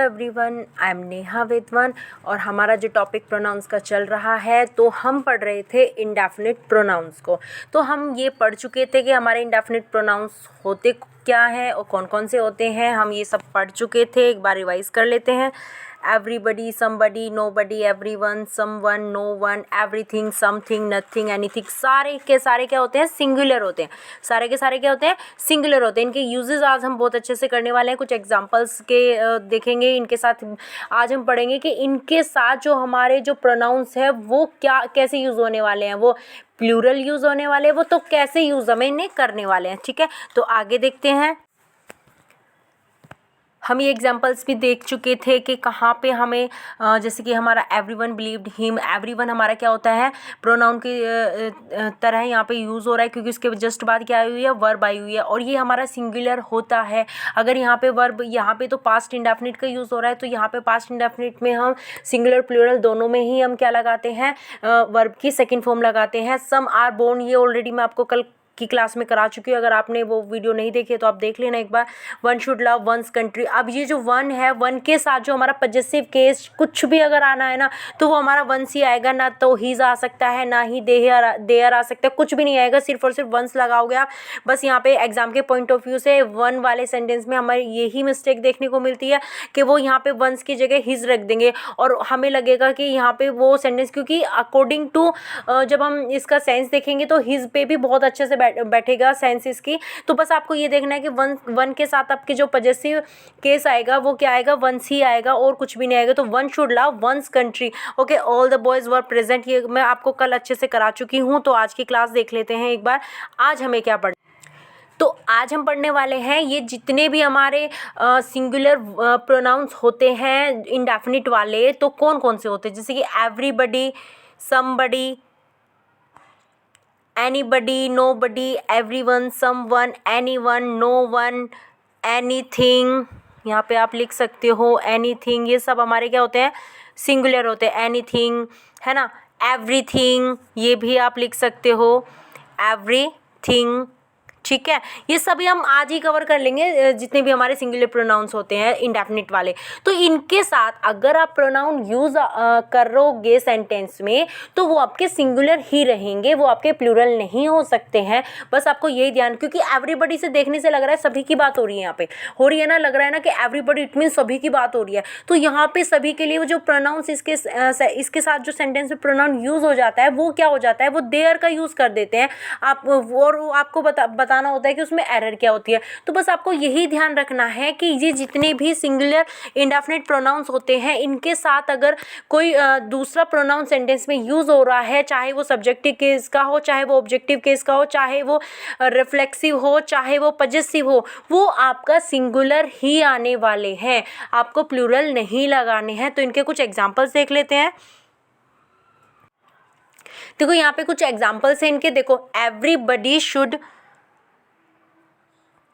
Everyone, I am Neha वेदवन और हमारा जो टॉपिक प्रोनाउंस का चल रहा है तो हम पढ़ रहे थे इंडेफिनिट प्रोनाउंस को। तो हम ये पढ़ चुके थे कि हमारे इंडेफिनिट प्रोनाउंस होते क्या हैं और कौन कौन से होते हैं। हम ये सब पढ़ चुके थे, एक बार रिवाइज कर लेते हैं। Everybody, somebody, nobody, everyone, someone, no one, everything, something, nothing, anything, सारे के सारे क्या होते हैं? सिंगुलर होते हैं। सारे के सारे क्या होते हैं? सिंगुलर होते हैं। इनके यूजेस आज हम बहुत अच्छे से करने वाले हैं। कुछ एग्जांपल्स के देखेंगे। इनके साथ आज हम पढ़ेंगे कि इनके साथ जो हमारे जो प्रोनाउंस है वो क्या कैसे यूज़ होने वाले हैं। वो प्लूरल यूज़ होने वाले हैं, वो तो कैसे यूज़ हमें इन्हें करने वाले हैं। ठीक है, तो आगे देखते हैं। हम ये एग्जांपल्स भी देख चुके थे कि कहाँ पे हमें जैसे कि हमारा एवरीवन बिलीव्ड हिम, एवरीवन हमारा क्या होता है? प्रोनाउन की तरह यहाँ पे यूज़ हो रहा है क्योंकि उसके जस्ट बाद क्या आई हुई है? वर्ब आई हुई है और ये हमारा सिंगुलर होता है। अगर यहाँ पे वर्ब, यहाँ पे तो पास्ट इंडेफिनिट का यूज़ हो रहा है तो यहाँ पे पास्ट इंडेफिनिट में हम सिंगुलर प्लूरल दोनों में ही हम क्या लगाते हैं? वर्ब की सेकेंड फॉर्म लगाते हैं। सम आर बोर्न, ये ऑलरेडी मैं आपको कल की क्लास में करा चुकी हूँ। अगर आपने वो वीडियो नहीं देखी है तो आप देख लेना एक बार। One should love one's country. अब ये जो वन है, वन के साथ जो हमारा पजेसिव केस कुछ भी अगर आना है ना तो वो हमारा वंस ही आएगा। ना तो हीज आ सकता है, ना ही देयर आ सकता है, कुछ भी नहीं आएगा। सिर्फ और सिर्फ वंस लगाओगे आप। बस यहाँ पे एग्जाम के पॉइंट ऑफ व्यू से वन वाले सेंटेंस में हमारी यही मिस्टेक देखने को मिलती है कि वो यहाँ पे वंस की जगह हिज रख देंगे और हमें लगेगा कि यहाँ पे वो सेंटेंस, क्योंकि अकॉर्डिंग टू जब हम इसका सेंस देखेंगे तो हिज पे भी बहुत अच्छे से बैठेगा सेंस इसकी। तो बस आपको ये देखना है कि वन के साथ आपके जो पजेसिव केस आएगा वो क्या आएगा? वंस ही आएगा और कुछ भी नहीं आएगा। तो one should love one's country. Okay, all the boys were present, ये मैं आपको कल अच्छे से करा चुकी हूँ। तो आज की क्लास देख लेते हैं एक बार। आज हमें क्या पढ़ तो आज हम पढ़ने वाले हैं ये जितने भी हमारे सिंगुलर प्रोनाउंस होते हैं इंडेफिनिट वाले, तो कौन कौन से होते हैं? जैसे कि everybody, somebody, anybody, nobody, everyone, someone, anyone, no one, anything, यहाँ पे आप लिख सकते हो anything। ये सब हमारे क्या होते हैं? सिंगुलर होते हैं। anything है ना, everything ये भी आप लिख सकते हो, everything। ठीक है, ये सभी हम आज ही कवर कर लेंगे जितने भी हमारे सिंगुलर प्रोनाउंस होते हैं इंडेफिनिट वाले। तो इनके साथ अगर आप प्रोनाउन यूज़ करोगे सेंटेंस में तो वो आपके सिंगुलर ही रहेंगे, वो आपके प्लूरल नहीं हो सकते हैं। बस आपको यही ध्यान, क्योंकि एवरीबडी से देखने से लग रहा है सभी की बात हो रही है, यहाँ पे हो रही है ना, लग रहा है ना कि एवरीबडी, इट मीन सभी की बात हो रही है। तो यहाँ पे सभी के लिए वो जो प्रोनाउंस इसके साथ जो सेंटेंस में प्रोनाउन यूज़ हो जाता है वो क्या हो जाता है? वो देयर का यूज़ कर देते हैं आप, और आपको बताना होता है कि उसमें एरर क्या होती है। तो बस आपको यही ध्यान रखना है कि ये जितने भी सिंगुलर इंडेफिनिट प्रोनाउंस होते हैं इनके साथ अगर कोई दूसरा प्रोनाउन सेंटेंस में यूज़ हो रहा है, चाहे वो सब्जेक्टिव केस का हो, चाहे वो ऑब्जेक्टिव केस का हो, चाहे वो रिफ्लेक्सिव हो, चाहे वो पजेसिव हो, वो आपका सिंगुलर ही आने वाले हैं, आपको प्लूरल नहीं लगाने हैं। तो इनके कुछ एग्जाम्पल्स देख लेते हैं। देखो यहाँ पे कुछ एग्जाम्पल्स हैं इनके। देखो, एवरीबडी शुड,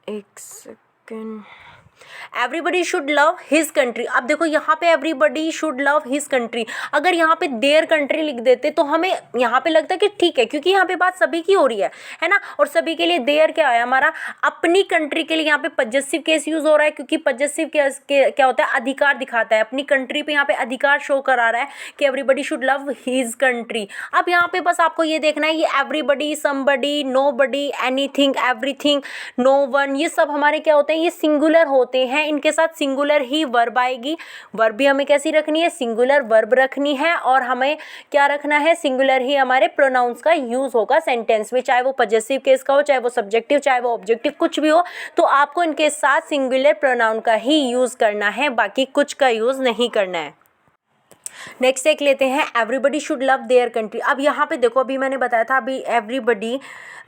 एक second, everybody should love his country. अब देखो यहाँ पे everybody should love his country, अगर यहाँ पे देयर कंट्री लिख देते तो हमें यहाँ पे लगता है कि ठीक है, क्योंकि यहाँ पे बात सभी की हो रही है ना। और सभी के लिए देयर क्या है? हमारा अपनी कंट्री के लिए यहाँ पे पजेसिव केस यूज हो रहा है, क्योंकि पजेसिव केस क्या होता है? अधिकार दिखाता है। अपनी कंट्री पे यहाँ पे अधिकार शो करा रहा है कि everybody should love his country. अब यहाँ पे बस आपको ये देखना है, ये everybody, somebody, nobody, anything, everything, no one, ये सब हमारे क्या होते हैं? ये सिंगुलर होते हैं। इनके साथ सिंगुलर ही वर्ब आएगी। वर्ब भी हमें कैसी रखनी है? सिंगुलर वर्ब रखनी है। और हमें क्या रखना है? सिंगुलर ही हमारे प्रोनाउंस का यूज होगा सेंटेंस में, चाहे वो पजेसिव केस का हो, चाहे वो सब्जेक्टिव, चाहे वो ऑब्जेक्टिव, कुछ भी हो। तो आपको इनके साथ सिंगुलर प्रोनाउन का ही यूज करना है, बाकी कुछ का यूज नहीं करना है। नेक्स्ट देख लेते हैं, everybody should love their country. अब यहाँ पे देखो, अभी मैंने बताया था अभी एवरीबडी,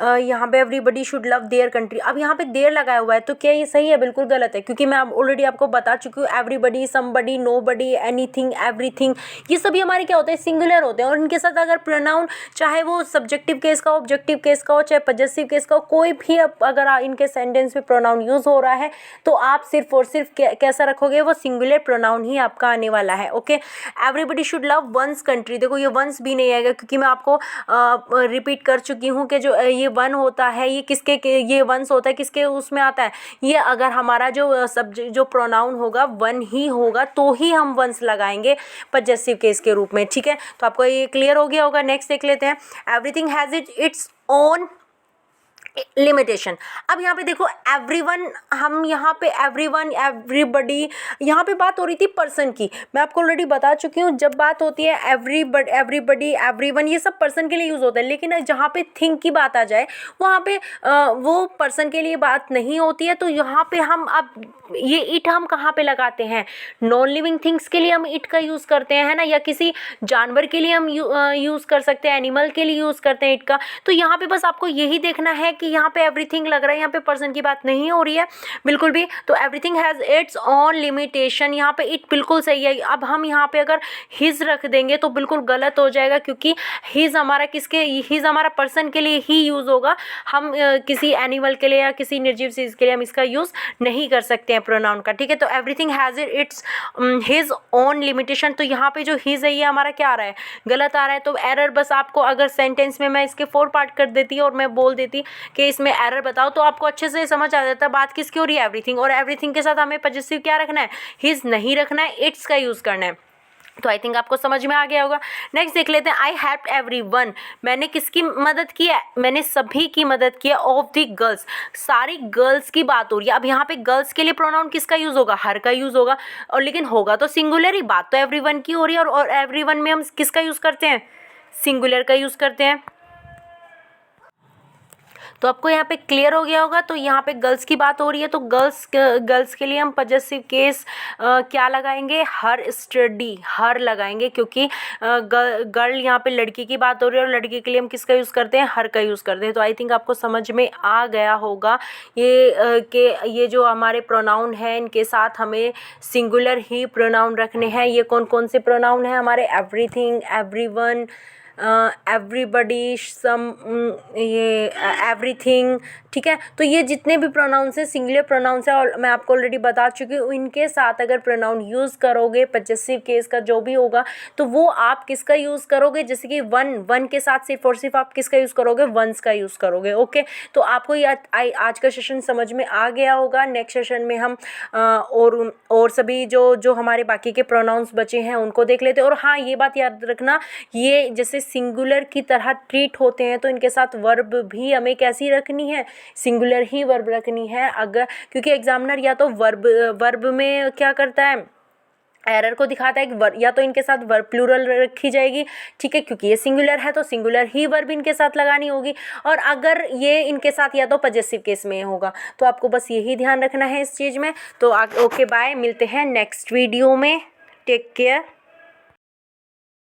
यहाँ पे everybody should love their country. अब यहाँ पे देयर लगाया हुआ है तो क्या ये सही है? बिल्कुल गलत है, क्योंकि मैं ऑलरेडी आपको बता चुकी हूँ everybody, somebody, nobody, anything, everything, ये सभी हमारे क्या होते हैं? सिंगुलर होते हैं। और इनके साथ अगर प्रोनाउन, चाहे वो सब्जेक्टिव केस का हो, ऑब्जेक्टिव केस का हो, चाहे पजेसिव केस का हो, कोई भी अगर इनके सेंटेंस में प्रोनाउन यूज हो रहा है तो आप सिर्फ और सिर्फ कैसा रखोगे? वो सिंगुलर प्रोनाउन ही आपका आने वाला है। Okay, everybody should love one's country. देखो ये वंस भी नहीं आएगा क्योंकि मैं आपको रिपीट कर चुकी हूँ कि जो ये वन होता है ये ये वंस होता है किसके उसमें आता है, ये अगर हमारा जो सब्जेक्ट जो प्रोनाउन होगा वन ही होगा तो ही हम वंस लगाएंगे पजेसिव केस के रूप में। ठीक है, तो आपको ये क्लियर हो गया होगा। नेक्स्ट देख लेते हैं, everything has its own limitation. अब यहाँ पे देखो एवरीवन, हम यहाँ पे एवरीवन एवरीबडी, यहाँ पे बात हो रही थी पर्सन की। मैं आपको ऑलरेडी बता चुकी हूँ जब बात होती है एवरीबडी एवरीवन ये सब पर्सन के लिए यूज़ होता है, लेकिन जहाँ पे थिंग की बात आ जाए वहाँ पे वो पर्सन के लिए बात नहीं होती है। तो यहाँ पे हम अब ये इट हम कहाँ पे लगाते हैं, नॉन लिविंग थिंग्स के लिए हम इट का यूज़ करते हैं, है ना, या किसी जानवर के लिए हम यूज़ कर सकते हैं, एनिमल के लिए यूज़ करते हैं इट का। तो यहाँ पे बस आपको यही देखना है कि यहाँ पे एवरीथिंग लग रहा है, यहाँ पे पर्सन की बात नहीं हो रही है बिल्कुल भी। तो everything has its own limitation, यहाँ पे इट बिल्कुल सही है। अब हम यहाँ पे अगर हिज रख देंगे तो बिल्कुल गलत हो जाएगा क्योंकि हिज हमारा हिज हमारा पर्सन के लिए ही यूज़ होगा, हम किसी एनिमल के लिए या किसी निर्जीव चीज़ के लिए हम इसका यूज़ नहीं कर सकते हैं प्रोनाउन का। ठीक है, तो everything has its his own limitation. तो यहाँ पे जो हिज है ये हमारा क्या आ रहा है, गलत आ रहा है। तो एरर बस आपको अगर सेंटेंस में मैं इसके 4 पार्ट कर देती और मैं बोल देती कि इसमें एरर बताओ तो आपको अच्छे से समझ आ जाता है बात किसकी हो रही है, एवरीथिंग। और एवरीथिंग के साथ हमें पजेसिव क्या रखना है, हिज नहीं रखना है, इट्स का यूज़ करना है। तो आई थिंक आपको समझ में आ गया होगा। नेक्स्ट देख लेते हैं, आई हेल्प्ड एवरीवन, मैंने किसकी मदद की है, मैंने सभी की मदद की है, ऑफ द गर्ल्स, सारी गर्ल्स की बात हो रही है। अब यहाँ पे गर्ल्स के लिए प्रोनाउन किसका यूज़ होगा, हर का यूज़ होगा, और लेकिन होगा तो सिंगुलर ही, बात तो एवरीवन की हो रही है। और एवरीवन में हम किसका यूज़ करते हैं, सिंगुलर का यूज़ करते हैं। तो आपको यहाँ पे क्लियर हो गया होगा। तो यहाँ पे गर्ल्स की बात हो रही है तो गर्ल्स के लिए हम पजेसिव केस क्या लगाएंगे, हर स्टडी, हर लगाएंगे क्योंकि गर्ल यहाँ पे लड़की की बात हो रही है और लड़की के लिए हम किसका यूज़ करते हैं, हर का यूज़ करते हैं। तो आई थिंक आपको समझ में आ गया होगा ये जो हमारे प्रोनाउन हैं इनके साथ हमें सिंगुलर ही प्रोनाउन रखने हैं। ये कौन कौन से प्रोनाउन हैं हमारे, एवरीथिंग, एवरीवन, एवरीबडी, सम, ये एवरीथिंग। ठीक है, तो ये जितने भी प्रोनाउंस हैं सिंगुलर प्रोनाउंस हैं और मैं आपको ऑलरेडी बता चुकी हूँ। इनके साथ अगर प्रोनाउन यूज़ करोगे पजेसिव केस का जो भी होगा तो वो आप किसका यूज़ करोगे, जैसे कि वन के साथ सिर्फ और सिर्फ आप किसका यूज़ करोगे, वंस का यूज़ करोगे। ओके, तो आपको ये आज का सेशन समझ में आ गया होगा। नेक्स्ट सेशन में हम और सभी जो हमारे बाकी के प्रोनाउंस बचे हैं उनको देख लेते हैं। और हाँ, ये बात याद रखना, ये जैसे सिंगुलर की तरह ट्रीट होते हैं तो इनके साथ वर्ब भी हमें कैसी रखनी है, सिंगुलर ही वर्ब रखनी है। अगर क्योंकि एग्जामिनर या तो वर्ब में क्या करता है, एरर को दिखाता है कि या तो इनके साथ वर्ब प्लूरल रखी जाएगी, ठीक है, क्योंकि ये सिंगुलर है तो सिंगुलर ही वर्ब इनके साथ लगानी होगी। और अगर ये इनके साथ या तो पजेसिव केस में होगा तो आपको बस यही ध्यान रखना है इस चीज़ में। तो ओके बाय, मिलते हैं नेक्स्ट वीडियो में, टेक केयर।